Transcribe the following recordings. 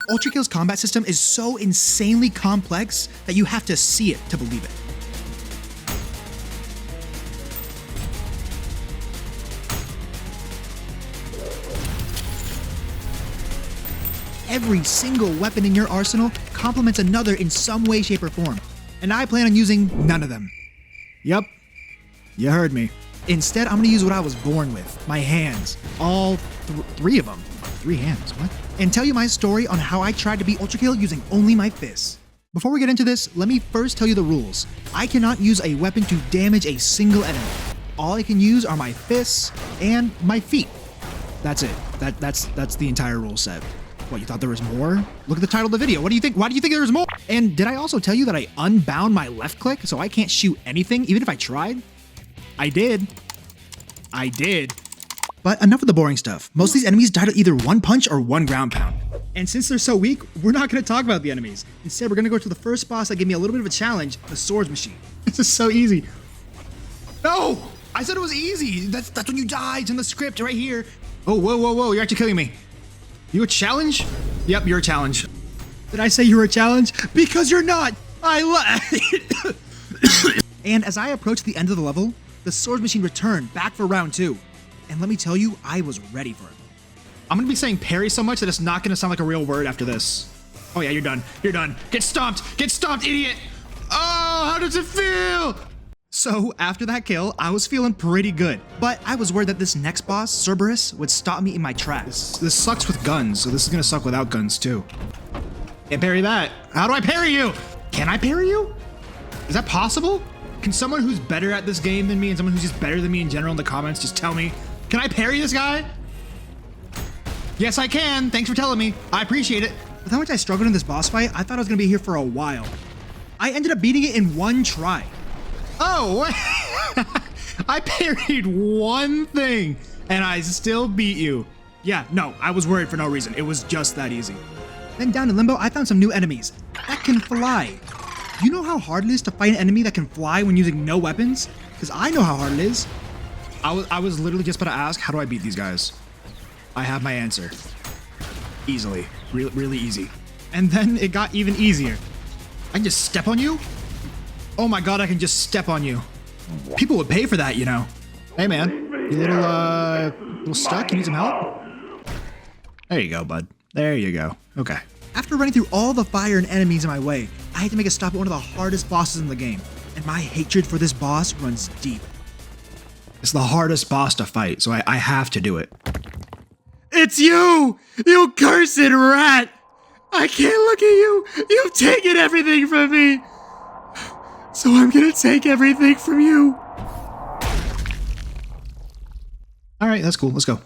ULTRAKILL's combat system is so insanely complex that you have to see it to believe it. Every single weapon in your arsenal complements another in some way, shape, or form. And I plan on using none of them. Yep, you heard me. Instead, I'm gonna use what I was born with, my hands. All three of them. 3 hands, what? And tell you my story on how I tried to beat ULTRAKILL using only my fists. Before we get into this, let me first tell you the rules. I cannot use a weapon to damage a single enemy. All I can use are my fists and my feet. That's it. That's the entire rule set. What, you thought there was more? Look at the title of the video. What do you think? Why do you think there was more? And did I also tell you that I unbound my left click so I can't shoot anything even if I tried? I did. But enough of the boring stuff. Most of these enemies died at either 1 punch or 1 ground pound. And since they're so weak, we're not going to talk about the enemies. Instead, we're going to go to the first boss that gave me a little bit of a challenge, the swords machine. This is so easy. No! I said it was easy. That's when you die. It's in the script right here. Oh, whoa. You're actually killing me. You a challenge? Yep, you're a challenge. Did I say you were a challenge? Because you're not. And as I approached the end of the level, the swords machine returned back for round 2. And let me tell you, I was ready for it. I'm gonna be saying parry so much that it's not gonna sound like a real word after this. Oh yeah, you're done. You're done. Get stomped, idiot. Oh, how does it feel? So after that kill, I was feeling pretty good. But I was worried that this next boss, Cerberus, would stop me in my tracks. This sucks with guns, so this is gonna suck without guns too. Can't parry that. How do I parry you? Can I parry you? Is that possible? Can someone who's better at this game than me and someone who's just better than me in general in the comments just tell me? Can I parry this guy? Yes, I can. Thanks for telling me. I appreciate it. With how much I struggled in this boss fight, I thought I was gonna be here for a while. I ended up beating it in 1 try. Oh, I parried 1 thing and I still beat you. Yeah, no, I was worried for no reason. It was just that easy. Then down in Limbo, I found some new enemies that can fly. You know how hard it is to fight an enemy that can fly when using no weapons? Because I know how hard it is. I was literally just about to ask, how do I beat these guys? I have my answer. Easily. Really easy. And then it got even easier. I can just step on you? Oh my god, I can just step on you. People would pay for that, you know. Hey man, you little stuck? You need some help? There you go, bud. There you go. Okay. After running through all the fire and enemies in my way, I had to make a stop at one of the hardest bosses in the game. And my hatred for this boss runs deep. It's the hardest boss to fight, so I have to do it. It's you! You cursed rat! I can't look at you! You've taken everything from me! So I'm gonna take everything from you. Alright, that's cool. Let's go.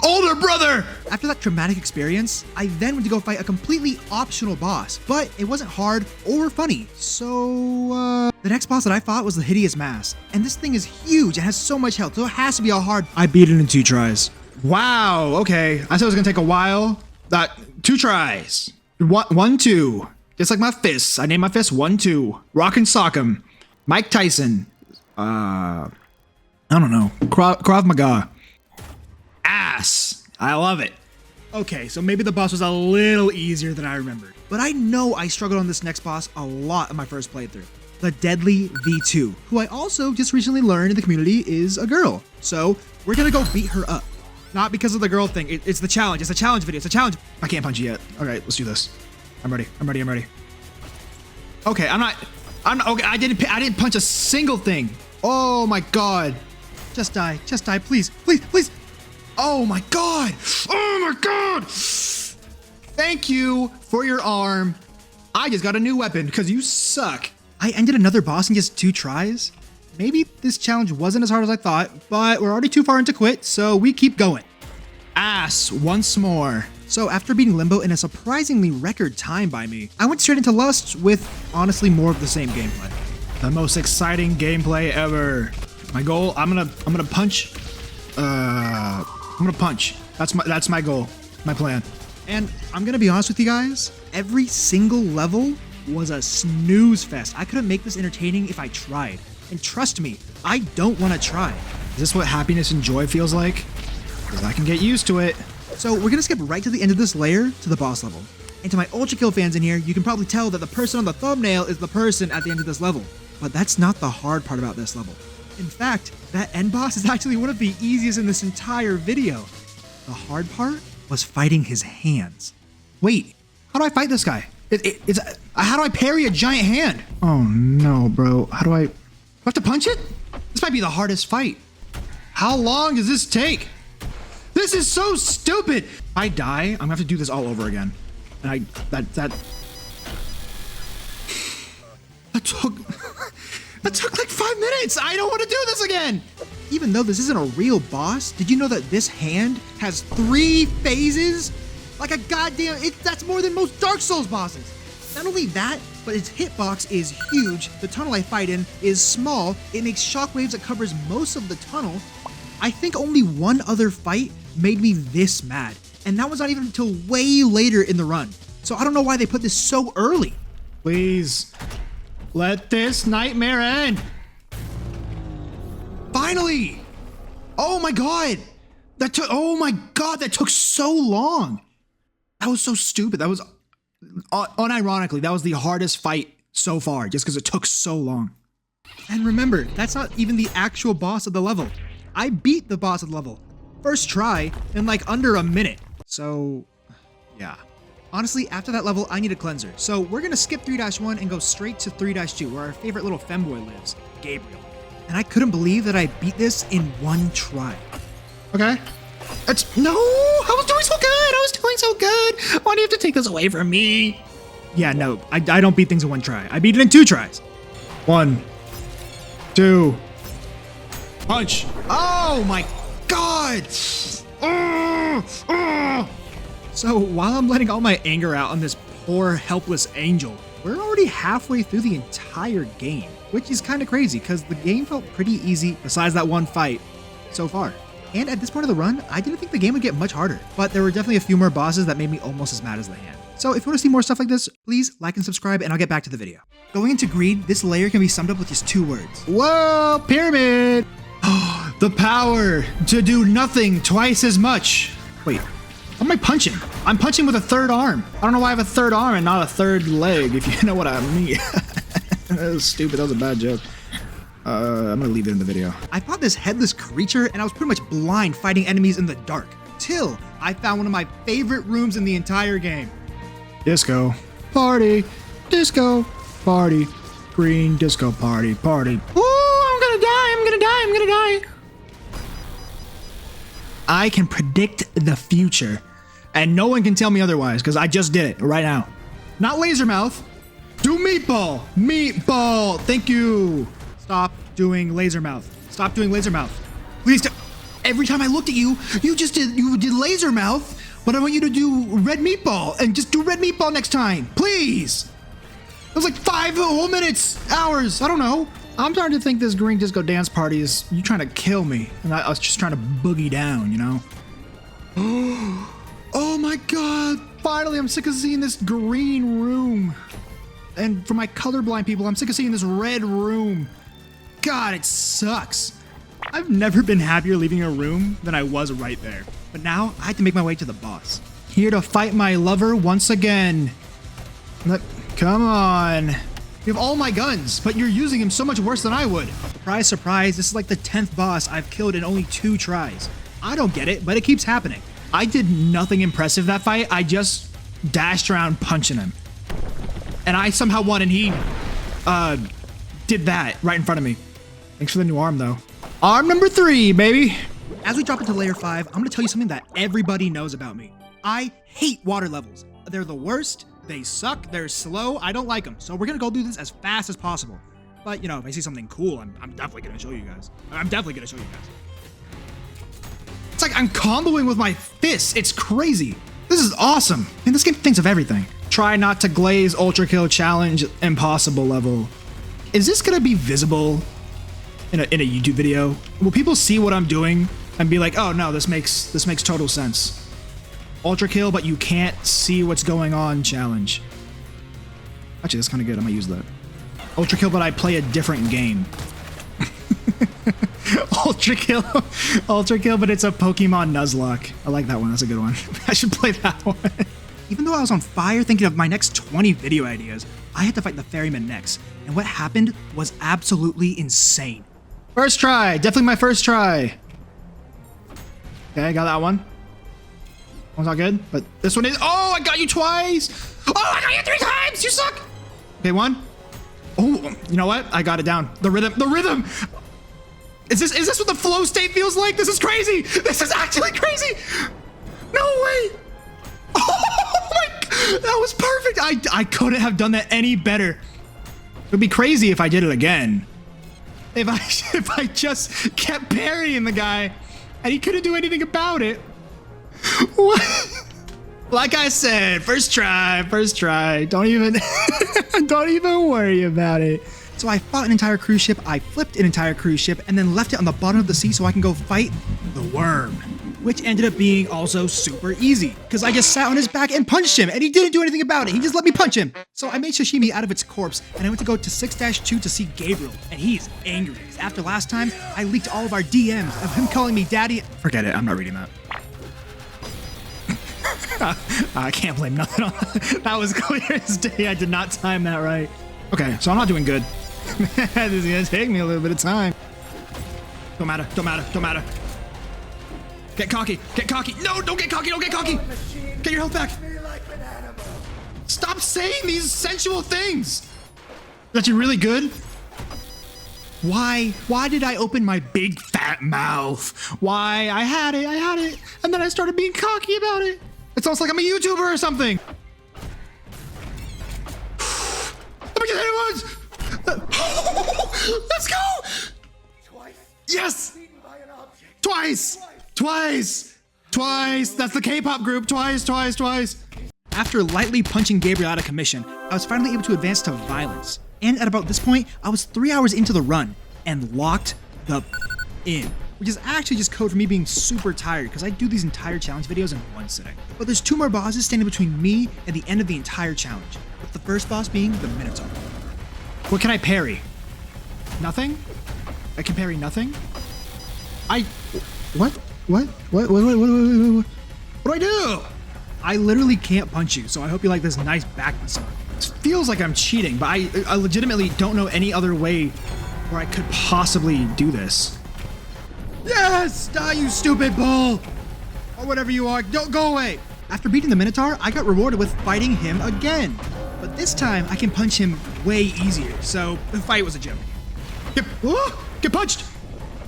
Older brother! After that traumatic experience, I then went to go fight a completely optional boss, but it wasn't hard or funny, so the next boss that I fought was the Hideous Mass, and this thing is huge and has so much health, so it has to be a hard. I beat it in 2 tries. Wow, okay. I said it was gonna take a while. 2 tries. 1, 2. Just like my fists. I named my fists 1, 2. Rock and sock 'em. Mike Tyson. I don't know. Krav Maga. Ass. I love it. Okay, so maybe the boss was a little easier than I remembered. But I know I struggled on this next boss a lot in my first playthrough. The Deadly V2, who I also just recently learned in the community is a girl. So we're gonna go beat her up. Not because of the girl thing. It's the challenge. It's a challenge video. It's a challenge. I can't punch you yet. Okay, let's do this. I'm ready. Okay, I'm not okay. I didn't punch a single thing. Oh my god. Just die, please. Oh my god. Thank you for your arm. I just got a new weapon because you suck. I ended another boss in just 2 tries. Maybe this challenge wasn't as hard as I thought, but we're already too far in to quit, so we keep going. Ass once more. So after beating Limbo in a surprisingly record time by me, I went straight into Lust with honestly more of the same gameplay. The most exciting gameplay ever. My goal, I'm gonna punch. I'm gonna punch. That's my goal, my plan. And I'm gonna be honest with you guys, every single level was a snooze fest. I couldn't make this entertaining if I tried. And trust me, I don't want to try. Is this what happiness and joy feels like? Because I can get used to it. So we're gonna skip right to the end of this layer to the boss level. And to my ULTRAKILL fans in here, you can probably tell that the person on the thumbnail is the person at the end of this level. But that's not the hard part about this level. In fact, that end boss is actually one of the easiest in this entire video. The hard part was fighting his hands. Wait, how do I fight this guy? How do I parry a giant hand? Oh no, bro. Do I have to punch it? This might be the hardest fight. How long does this take? This is so stupid. If I die, I'm gonna have to do this all over again. And that took like 5 minutes. I don't want to do this again. Even though this isn't a real boss, did you know that this hand has 3 phases? Like a goddamn, that's more than most Dark Souls bosses. Not only that, but its hitbox is huge. The tunnel I fight in is small. It makes shockwaves that covers most of the tunnel. I think only one other fight made me this mad. And that was not even until way later in the run. So I don't know why they put this so early. Please, let this nightmare end. Finally! Oh my god! That took so long. That was so stupid. That was, unironically, that was the hardest fight so far, just because it took so long. And remember, that's not even the actual boss of the level. I beat the boss of the level. First try, in like under a minute. So, yeah. Honestly, after that level, I need a cleanser. So we're gonna skip 3-1 and go straight to 3-2, where our favorite little femboy lives, Gabriel. And I couldn't believe that I beat this in 1 try. Okay. No, I was doing so good. I was doing so good. Why do you have to take this away from me? Yeah, no, I don't beat things in 1 try. I beat it in 2 tries. 1, 2, punch. Oh my God. So while I'm letting all my anger out on this poor, helpless angel, we're already halfway through the entire game, which is kind of crazy because the game felt pretty easy besides that 1 fight so far. And at this point of the run, I didn't think the game would get much harder, but there were definitely a few more bosses that made me almost as mad as the hand. So if you want to see more stuff like this, please like and subscribe and I'll get back to the video. Going into greed, this layer can be summed up with just 2 words. Whoa, pyramid! The power to do nothing twice as much. Wait, what am I punching? I'm punching with a 3rd arm. I don't know why I have a 3rd arm and not a 3rd leg, if you know what I mean. That was stupid, that was a bad joke. I'm gonna leave it in the video. I fought this headless creature and I was pretty much blind fighting enemies in the dark. Till I found one of my favorite rooms in the entire game. Disco party, disco party, green disco party, party. Ooh, I'm gonna die, I'm gonna die, I'm gonna die. I can predict the future and no one can tell me otherwise because I just did it right now. Not laser mouth, do meatball, meatball, thank you. Stop doing laser mouth. Stop doing laser mouth. Please don't. Every time I looked at you, you did laser mouth, but I want you to do red meatball and just do red meatball next time. Please. It was like 5 whole minutes, hours. I don't know. I'm starting to think this green disco dance party is you trying to kill me. And I was just trying to boogie down, you know? Oh my God. Finally, I'm sick of seeing this green room. And for my colorblind people, I'm sick of seeing this red room. God, it sucks. I've never been happier leaving a room than I was right there. But now I have to make my way to the boss. Here to fight my lover once again. Come on. You have all my guns, but you're using him so much worse than I would. Surprise, surprise, this is like the 10th boss I've killed in only 2 tries. I don't get it, but it keeps happening. I did nothing impressive that fight. I just dashed around punching him. And I somehow won and he did that right in front of me. Thanks for the new arm, though. Arm number 3, baby. As we drop into layer 5, I'm gonna tell you something that everybody knows about me. I hate water levels. They're the worst. They suck. They're slow. I don't like them. So we're gonna go do this as fast as possible. But, you know, if I see something cool, I'm definitely gonna show you guys. It's like I'm comboing with my fists. It's crazy. This is awesome. And this game thinks of everything. Try not to glaze ULTRAKILL challenge impossible level. Is this gonna be visible in a YouTube video? Will people see what I'm doing and be like, oh no, this makes total sense. ULTRAKILL, but you can't see what's going on challenge. Actually, that's kind of good. I might use that. ULTRAKILL, but I play a different game. Ultra kill. Ultra kill, but it's a Pokemon Nuzlocke. I like that one. That's a good one. I should play that one. Even though I was on fire thinking of my next 20 video ideas, I had to fight the ferryman next. And what happened was absolutely insane. First try. Definitely my first try. Okay, I got that one. One's not good, but this one is. Oh, I got you twice. Oh, I got you 3 times. You suck. Okay, one. Oh, you know what? I got it down. The rhythm. The rhythm. Is this what the flow state feels like? This is crazy. This is actually crazy. No way. Oh my God. That was perfect. I couldn't have done that any better. It would be crazy if I did it again. If I just kept parrying the guy and he couldn't do anything about it. What? Like I said, first try. Don't even worry about it. So I fought an entire cruise ship, I flipped an entire cruise ship, and then left it on the bottom of the sea so I can go fight the worm. Which ended up being also super easy, because I just sat on his back and punched him, and he didn't do anything about it. He just let me punch him. So I made sashimi out of its corpse, and I went to go to 6-2 to see Gabriel, and he's angry. After last time, I leaked all of our DMs of him calling me daddy. Forget it, I'm not reading that. I can't blame nothing on that. That was clear as day. I did not time that right. Okay, so I'm not doing good. This is gonna take me a little bit of time. Don't matter. Get cocky. No, don't get cocky. Get your health back. Stop saying these sensual things. Is that you really good? Why did I open my big fat mouth? Why? I had it. And then I started being cocky about it. It's almost like I'm a YouTuber or something. Let me get hit once. Let's go. Yes. Twice. That's the K-pop group. Twice. After lightly punching Gabriel out of commission, I was finally able to advance to violence. And at about this point, I was 3 hours into the run and locked the in. Which is actually just code for me being super tired because I do these entire challenge videos in one sitting. But there's 2 more bosses standing between me and the end of the entire challenge, with the first boss being the Minotaur. What can I parry? Nothing? I can parry nothing? What do I do? I literally can't punch you, so I hope you like this nice back massage. It feels like I'm cheating, but I legitimately don't know any other way where I could possibly do this. Yes! Die, you stupid bull! Or whatever you are, don't go away! After beating the Minotaur, I got rewarded with fighting him again. But this time, I can punch him way easier, so the fight was a joke. Get punched!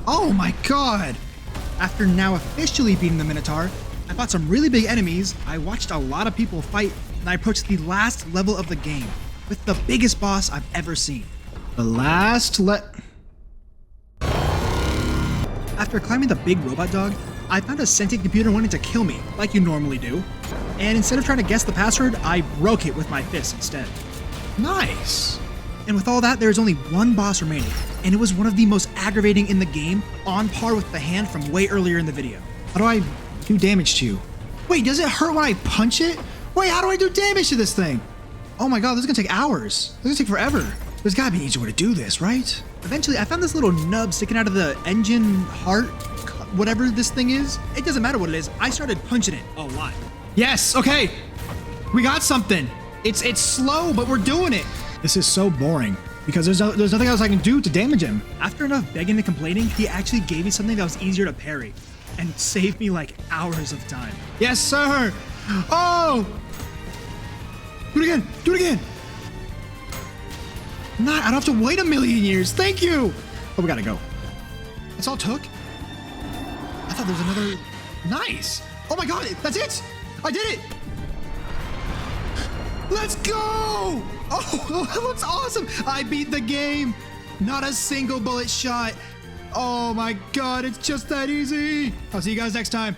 Oh my God! After now officially beating the Minotaur, I fought some really big enemies, I watched a lot of people fight, and I approached the last level of the game, with the biggest boss I've ever seen. After climbing the big robot dog, I found a sentient computer wanting to kill me, like you normally do. And instead of trying to guess the password, I broke it with my fist instead. Nice! And with all that, there is only one boss remaining, and it was one of the most aggravating in the game, on par with the hand from way earlier in the video. How do I do damage to you? Wait, does it hurt when I punch it? Wait, how do I do damage to this thing? Oh my God, this is gonna take hours. This is gonna take forever. There's gotta be an easier way to do this, right? Eventually, I found this little nub sticking out of the engine heart, whatever this thing is. It doesn't matter what it is. I started punching it a lot. Yes, okay. We got something. It's slow, but we're doing it. This is so boring because there's nothing else I can do to damage him. After enough begging and complaining, he actually gave me something that was easier to parry and saved me like hours of time. Yes, sir. Oh! Do it again. I don't have to wait a million years. Thank you. Oh, we gotta go. That's all it took? I thought there was another. Nice. Oh my God, that's it. I did it. Let's go. Oh, that looks awesome. I beat the game. Not a single bullet shot. Oh my God, it's just that easy. I'll see you guys next time.